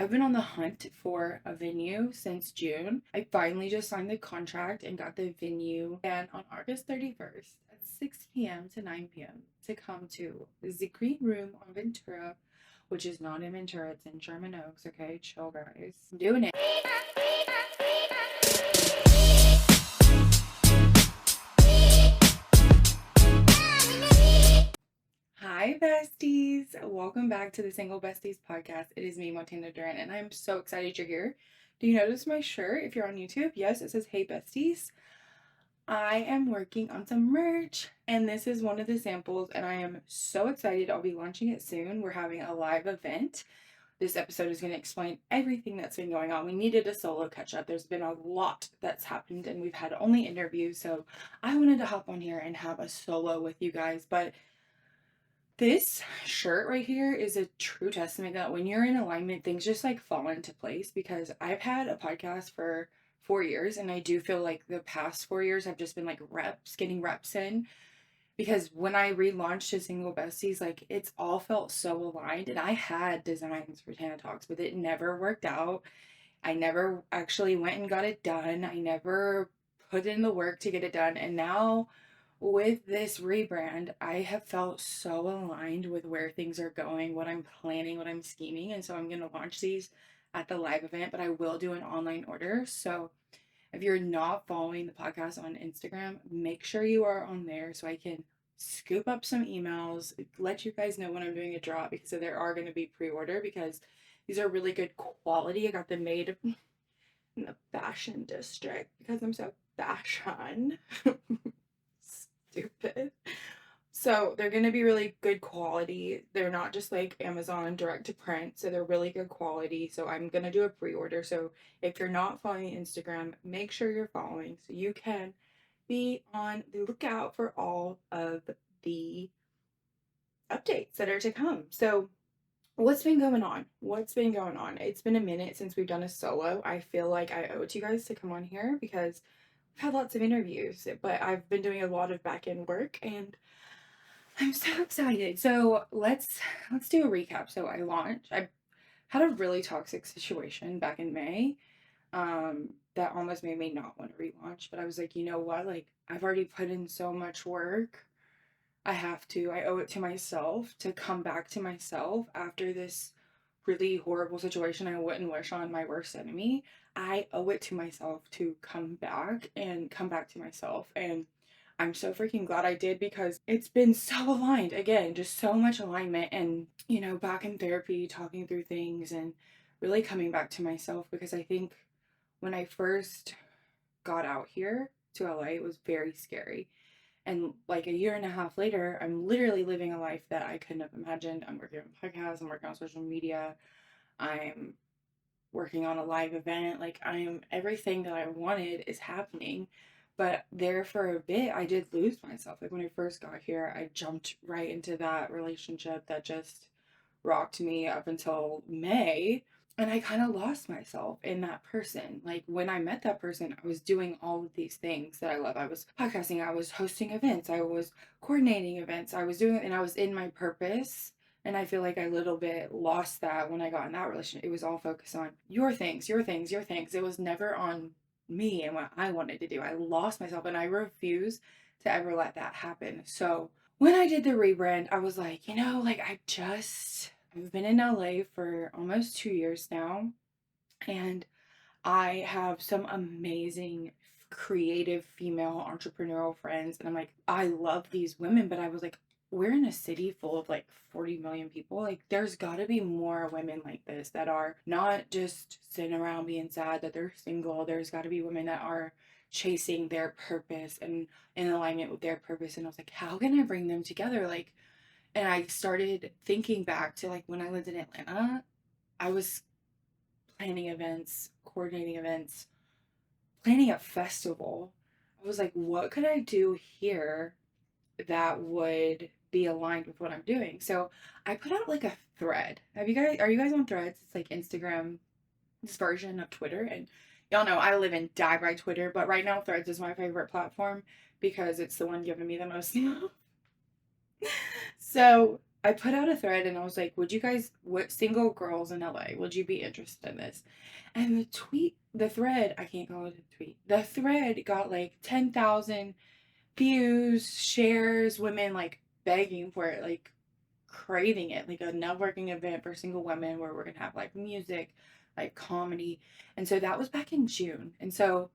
I've been on the hunt for a venue since June. I finally just signed the contract and got the venue, and on August 31st at 6 p.m. to 9 p.m. to come to the Green Room on Ventura, which is not in Ventura, it's in Sherman Oaks. Okay, chill, guys. I'm doing it. Hi, besties. Welcome back to the Single Besties podcast. It is me, Montana Duran, and I'm so excited you're here. Do you notice my shirt if you're on YouTube? Yes, it says Hey Besties. I am working on some merch, and this is one of the samples, and I am so excited. I'll be launching it soon. We're having a live event. This episode is going to explain everything that's been going on. We needed a solo catch up. There's been a lot that's happened, and we've had only interviews, so I wanted to hop on here and have a solo with you guys, but this shirt right here is a true testament that when you're in alignment, things just like fall into place, because I've had a podcast for 4 years, and I do feel like the past 4 years have just been like getting reps in, because when I relaunched to Single Besties, like it's all felt so aligned, and I had designs for Tana Talks, but it never worked out. I never actually went and got it done. I never put in the work to get it done, and now with this rebrand, I have felt so aligned with where things are going, what I'm planning, what I'm scheming. And so I'm going to launch these at the live event, but I will do an online order. So if you're not following the podcast on Instagram, make sure you are on there so I can scoop up some emails, let you guys know when I'm doing a drop, because there are going to be pre-order, because these are really good quality. I got them made in the fashion district because I'm so fashion. Stupid. So they're going to be really good quality. They're not just like Amazon direct to print. So they're really good quality. So I'm going to do a pre-order. So if you're not following Instagram, make sure you're following so you can be on the lookout for all of the updates that are to come. So what's been going on? What's been going on? It's been a minute since we've done a solo. I feel like I owe it to you guys to come on here because we've had lots of interviews, but I've been doing a lot of back end work, and I'm so excited. So let's do a recap. So I had a really toxic situation back in May, that almost made me not want to relaunch. But I was like, you know what? Like, I've already put in so much work. I owe it to myself to come back to myself after this really horrible situation I wouldn't wish on my worst enemy. I owe it to myself to come back and come back to myself. And I'm so freaking glad I did, because it's been so aligned. Again, just so much alignment, and, back in therapy, talking through things and really coming back to myself, because I think when I first got out here to LA, it was very scary. And like a year and a half later, I'm literally living a life that I couldn't have imagined. I'm working on podcasts, I'm working on social media, I'm working on a live event. Like, I'm everything that I wanted is happening. But there for a bit, I did lose myself. Like, when I first got here, I jumped right into that relationship that just rocked me up until May. And I kind of lost myself in that person. Like, when I met that person, I was doing all of these things that I love. I was podcasting, I was hosting events, I was coordinating events, I was doing, and I was in my purpose. And I feel like I a little bit lost that when I got in that relationship. It was all focused on your things, your things, your things. It was never on me and what I wanted to do. I lost myself, and I refuse to ever let that happen. So when I did the rebrand, I was like, like I've been in LA for almost 2 years now, and I have some amazing creative female entrepreneurial friends, and I'm like, I love these women, but I was like, we're in a city full of like 40 million people. Like, there's got to be more women like this that are not just sitting around being sad that they're single. There's got to be women that are chasing their purpose and in alignment with their purpose. And I was like, how can I bring them together? Like, and I started thinking back to like when I lived in Atlanta. I was planning events, coordinating events, planning a festival. I was like, what could I do here that would be aligned with what I'm doing? So I put out like a thread. Are you guys on Threads? It's like Instagram, this version of Twitter. And y'all know I live and die by Twitter, but right now Threads is my favorite platform because it's the one giving me the most. So I put out a thread and I was like, would you guys, what single girls in LA, would you be interested in this? And the thread, I can't call it a tweet. The thread got like 10,000 views, shares, women like begging for it, like craving it, like a networking event for single women where we're gonna have like music, like comedy. And so that was back in June. And so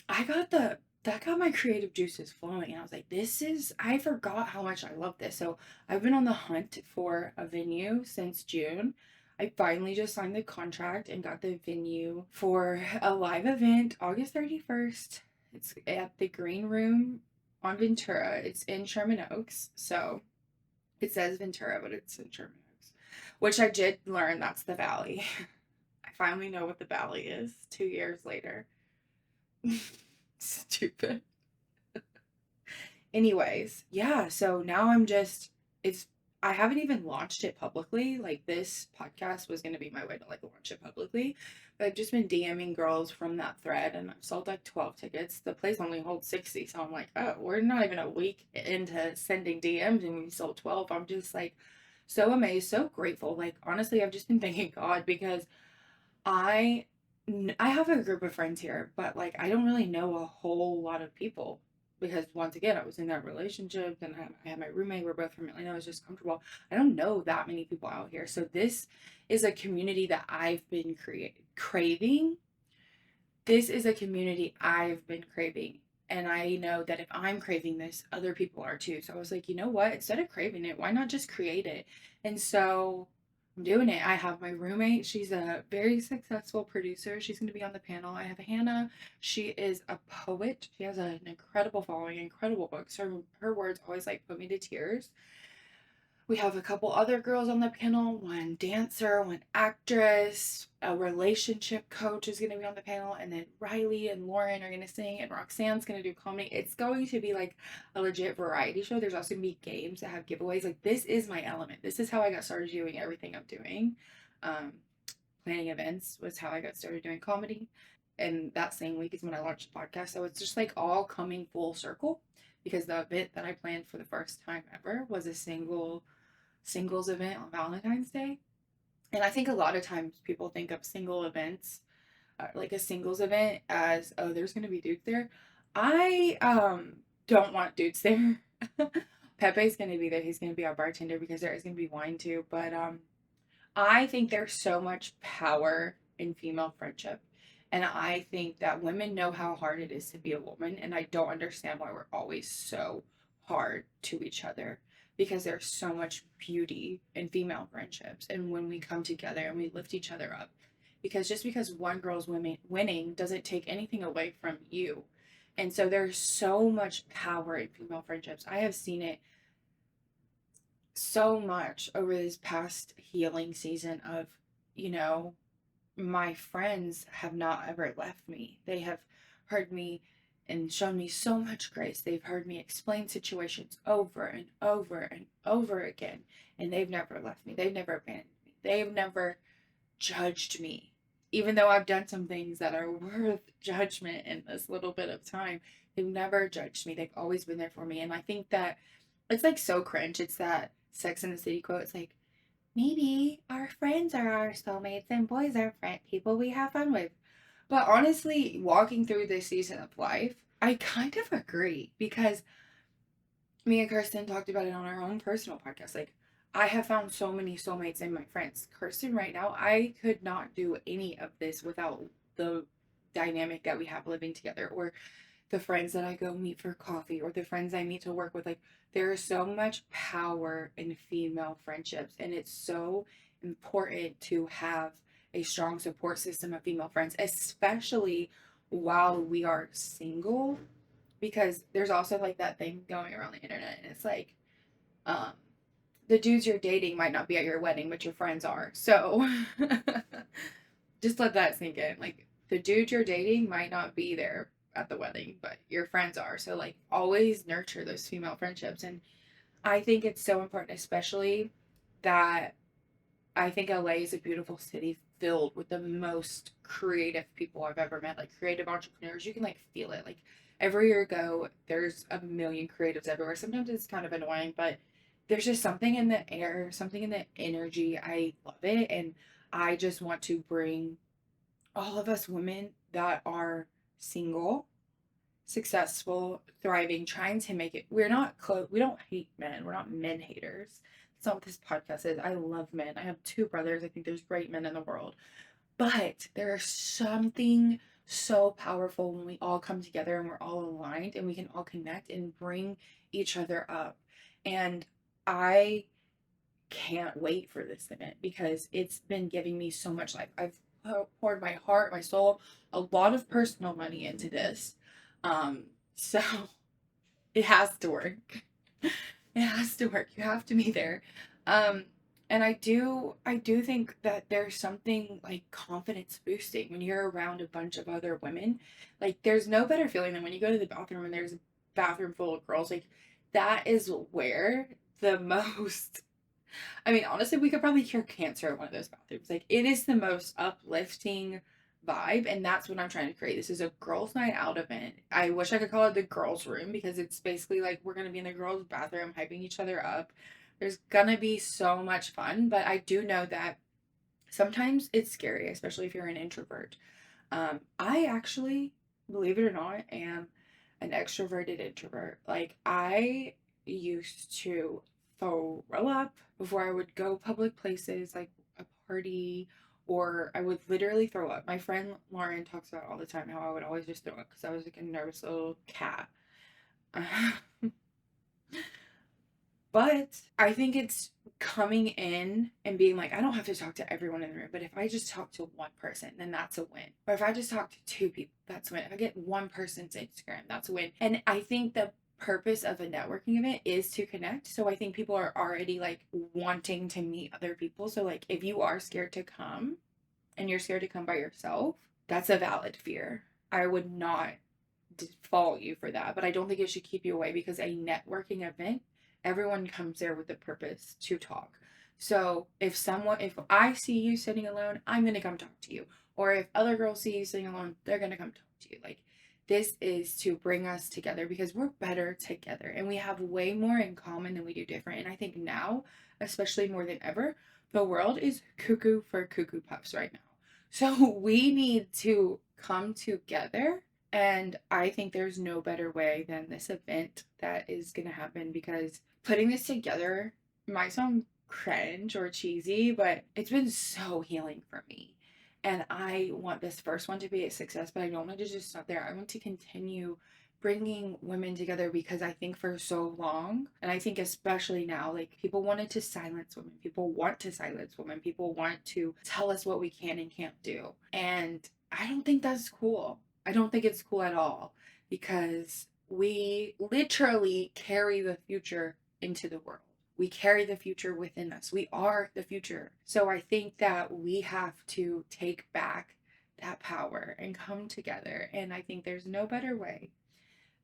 I got that got my creative juices flowing. And I was like, I forgot how much I love this. So I've been on the hunt for a venue since June. I finally just signed the contract and got the venue for a live event August 31st. It's at the Green Room on Ventura. It's in Sherman Oaks. So it says Ventura, but it's in Sherman Oaks, which I did learn that's the valley. I finally know what the valley is 2 years later. Stupid. Anyways, yeah, so now it's I haven't even launched it publicly. Like this podcast was gonna be my way to like launch it publicly. But I've just been DMing girls from that thread and I've sold like 12 tickets. The place only holds 60. So I'm like, oh, we're not even a week into sending DMs and we sold 12. I'm just like so amazed, so grateful. Like honestly, I've just been thanking God because I I have a group of friends here, but like I don't really know a whole lot of people because once again I was in that relationship and I had my roommate. We're both from Atlanta. I was just comfortable. I don't know that many people out here, so this is a community that I've been craving. This is a community I've been craving. And I know that if I'm craving this, other people are too. So I was like, you know what? Instead of craving it, why not just create it? And so I'm doing it. I have my roommate. She's a very successful producer. She's going to be on the panel. I have Hannah. She is a poet. She has an incredible following, incredible books. Her words always like put me to tears. We have a couple other girls on the panel, one dancer, one actress, a relationship coach is going to be on the panel, and then Riley and Lauren are going to sing, and Roxanne's going to do comedy. It's going to be like a legit variety show. There's also going to be games that have giveaways. Like, this is my element. This is how I got started doing everything I'm doing. Um, Planning events was how I got started doing comedy. And that same week is when I launched the podcast. So it's just like all coming full circle because the event that I planned for the first time ever was a singles event on Valentine's Day. And I think a lot of times people think of single events, like a singles event, as oh, there's gonna be dudes there. I don't want dudes there. Pepe's gonna be there. He's gonna be our bartender because there is gonna be wine too. But I think there's so much power in female friendship. And I think that women know how hard it is to be a woman. And I don't understand why we're always so hard to each other because there's so much beauty in female friendships. And when we come together and we lift each other up, because just because one girl's winning doesn't take anything away from you. And so there's so much power in female friendships. I have seen it so much over this past healing season of, you know, my friends have not ever left me. They have heard me and shown me so much grace. They've heard me explain situations over and over and over again, and they've never left me. They've never abandoned me. They've never judged me. Even though I've done some things that are worth judgment in this little bit of time, they've never judged me. They've always been there for me. And I think that it's like so cringe. It's that Sex in the City quote. It's like, maybe our friends are our soulmates and boys are people we have fun with. But honestly, walking through this season of life, I kind of agree because me and Kirsten talked about it on our own personal podcast. Like, I have found so many soulmates in my friends. Kirsten, right now, I could not do any of this without the dynamic that we have living together, or the friends that I go meet for coffee, or the friends I meet to work with. Like, there is so much power in female friendships, and it's so important to have a strong support system of female friends, especially while we are single, because there's also like that thing going around the internet, and it's like, um, the dudes you're dating might not be at your wedding, but your friends are. So just let that sink in. Like, the dude you're dating might not be there at the wedding, but your friends are. So like always nurture those female friendships. And I think it's so important, especially that I think LA is a beautiful city filled with the most creative people I've ever met, like creative entrepreneurs. You can like feel it. Like everywhere you go, there's a million creatives everywhere. Sometimes it's kind of annoying, but there's just something in the air, something in the energy. I love it. And I just want to bring all of us women that are single, successful, thriving, trying to make it. We're not close. We don't hate men. We're not men haters. That's not what this podcast is. I love men. I have two brothers. I think there's great men in the world. But there is something so powerful when we all come together and we're all aligned and we can all connect and bring each other up. And I can't wait for this event because it's been giving me so much life. I've poured my heart, my soul, a lot of personal money into this. Um, so it has to work. It has to work. You have to be there. Um, and I do think that there's something like confidence boosting when you're around a bunch of other women. Like there's no better feeling than when you go to the bathroom and there's a bathroom full of girls. Like that is where the most, I mean, honestly, we could probably cure cancer at one of those bathrooms. Like, it is the most uplifting vibe, and that's what I'm trying to create. This is a girls' night out event. I wish I could call it the girls' room because it's basically like we're gonna be in the girls' bathroom, hyping each other up. There's gonna be so much fun, but I do know that sometimes it's scary, especially if you're an introvert. I actually, believe it or not, am an extroverted introvert. Like, I used to throw up before I would go public places, like a party, or I would literally throw up. My friend Lauren talks about all the time how I would always just throw up because I was like a nervous little cat. But I think it's coming in and being like, I don't have to talk to everyone in the room, but if I just talk to one person, then that's a win. Or if I just talk to two people, that's a win. If I get one person's Instagram, that's a win. And I think the purpose of a networking event is to connect. So I think people are already like wanting to meet other people. So like if you are scared to come and you're scared to come by yourself, that's a valid fear. I would not fault you for that, but I don't think it should keep you away because a networking event, everyone comes there with a purpose to talk. So if I see you sitting alone, I'm gonna come talk to you. Or if other girls see you sitting alone, they're gonna come talk to you. Like this is to bring us together because we're better together and we have way more in common than we do different. And I think now, especially more than ever, the world is cuckoo for cuckoo puffs right now. So we need to come together, and I think there's no better way than this event that is going to happen because putting this together might sound cringe or cheesy, but it's been so healing for me. And I want this first one to be a success, but I don't want to just stop there. I want to continue bringing women together because I think for so long, and I think especially now, like people wanted to silence women, people want to silence women, people want to tell us what we can and can't do. And I don't think that's cool. I don't think it's cool at all because we literally carry the future into the world. We carry the future within us. We are the future. So I think that we have to take back that power and come together. And I think there's no better way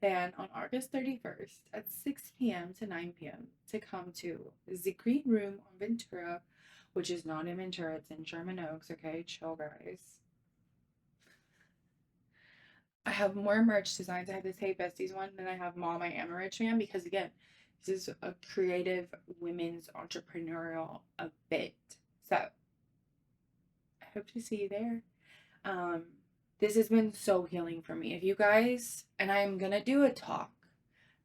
than on August 31st at 6 p.m. to 9 p.m. to come to the Green Room on Ventura, which is not in Ventura, it's in Sherman Oaks. Okay, chill, guys. I have more merch designs. I have this Hey Besties one, then I have Mom, I Am a Rich Man because again, this is a creative women's entrepreneurial event. So I hope to see you there. Um, this has been so healing for me. If you guys, and I'm gonna do a talk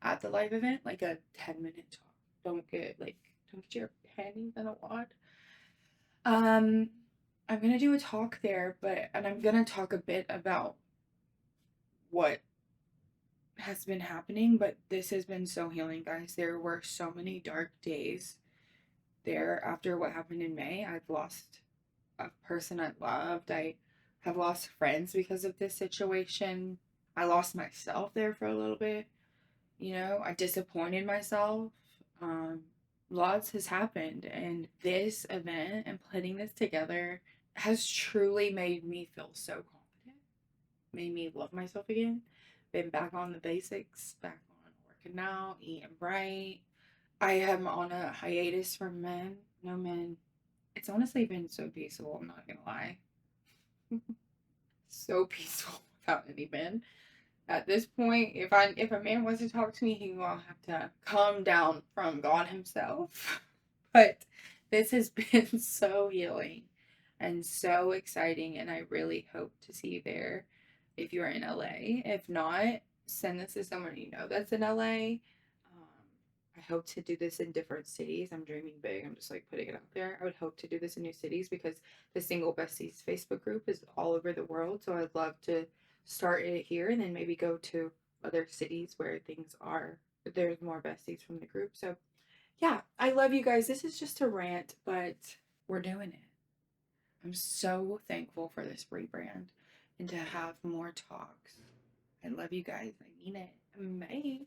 at the live event, like a 10-minute talk. Don't get your panties in a wad. Um, I'm gonna do a talk there, and I'm gonna talk a bit about what has been happening, but this has been so healing, guys. There were so many dark days there after what happened in May. I've lost a person I loved. I have lost friends because of this situation. I lost myself there for a little bit. I disappointed myself. Um, Lots has happened, and this event and putting this together has truly made me feel so confident, made me love myself again, been back on the basics, back on working out, eating right. I am on a hiatus from men, no men. It's honestly been so peaceful, I'm not gonna lie. So peaceful without any men. At this point, if a man wants to talk to me, he will have to come down from God himself. But this has been so healing and so exciting, and I really hope to see you there if you're in LA. If not, send this to someone you know that's in LA. I hope to do this in different cities. I'm dreaming big. I'm just like putting it out there. I would hope to do this in new cities because the Single Besties Facebook group is all over the world. So I'd love to start it here and then maybe go to other cities where things are, there's more besties from the group. So yeah, I love you guys. This is just a rant, but we're doing it. I'm so thankful for this rebrand and to have more talks. I love you guys. I mean it. Bye.